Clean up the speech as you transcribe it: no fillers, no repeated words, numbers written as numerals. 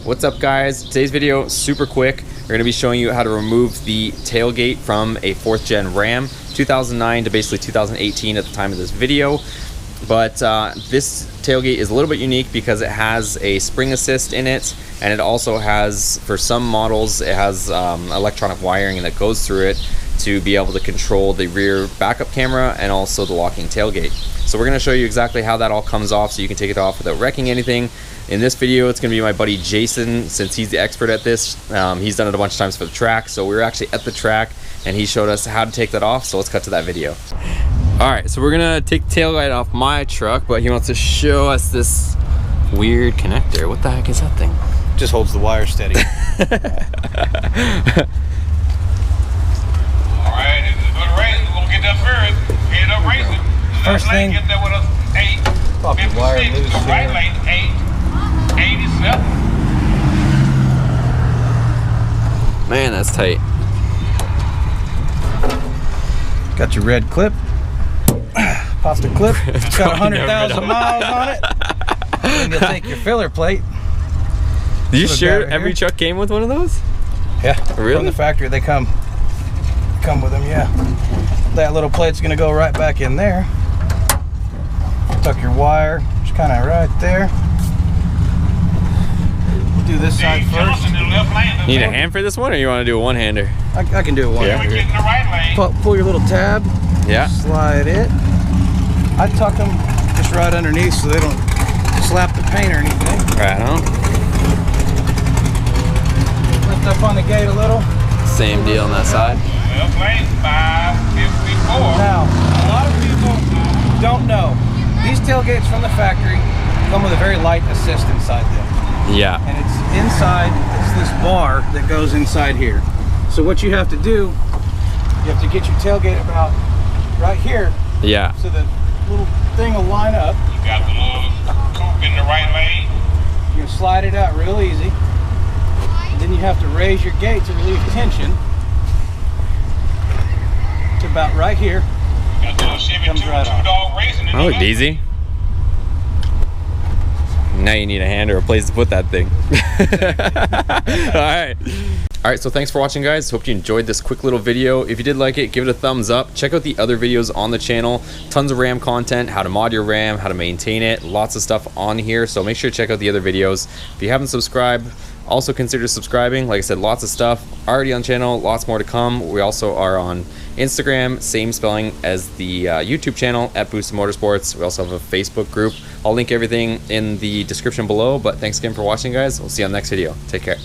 What's up guys? Today's video, super quick. We're going to be showing you how to remove the tailgate from a 4th gen Ram, 2009 to basically 2018 at the time of this video. But this tailgate is a little bit unique because it has a spring assist in it, and it also has, for some models, it has electronic wiring that goes through it to be able to control the rear backup camera and also the locking tailgate. So we're going to show you exactly how that all comes off so you can take it off without wrecking anything. In this video, it's going to be my buddy Jason, since he's the expert at this. He's done it a bunch of times for the track, so we were actually at the track and he showed us how to take that off, so let's cut to that video. Alright, so we're going to take the taillight off my truck, but he wants to show us this weird connector. What the heck is that thing? Just holds the wire steady. Alright, it's a good race. We'll get that first. Get up racing. First thing, get there with us 8, pop the wire loose the right here. lane 8, 87. Man, that's tight. Got your red clip. Pop the clip. It's got 100,000 miles on it. And you'll take your filler plate. Are you sure every truck came with one of those? Yeah, Really? from the factory they come with them. Yeah, that little plate's gonna go right back in there. Tuck your wire, just kind of right there. We'll do this side first. Need a hand for this one, or you want to do a one-hander? I can do it one. Yeah. We get in the right lane. Pull your little tab. Yeah. Slide it. I tuck them just right underneath so they don't slap the paint or anything. Right on. Lift up on the gate a little. Same deal on that side. Left lane 554. Now, a lot of people don't know. These tailgates from the factory come with a very light assist inside them. Yeah. And it's inside, it's this bar that goes inside here. So what you have to do, you have to get your tailgate about right here. Yeah. So the little thing will line up. You got the little coupe in the right lane. You can slide it out real easy. And then you have to raise your gate to relieve tension to about right here. Got the little Chevy Comes right off. two-dog racing. That looked easy. Now you need a hand or a place to put that thing. Alright, so thanks for watching guys. Hope you enjoyed this quick little video. If you did like it, give it a thumbs up. Check out the other videos on the channel. Tons of Ram content, how to mod your Ram, how to maintain it, lots of stuff on here. So make sure to check out the other videos. If you haven't subscribed, also consider subscribing. Like I said, lots of stuff already on the channel, lots more to come. We also are on Instagram, same spelling as the YouTube channel at Boosted Motorsports. We also have a Facebook group. I'll link everything in the description below, but thanks again for watching guys. We'll see you on the next video. Take care.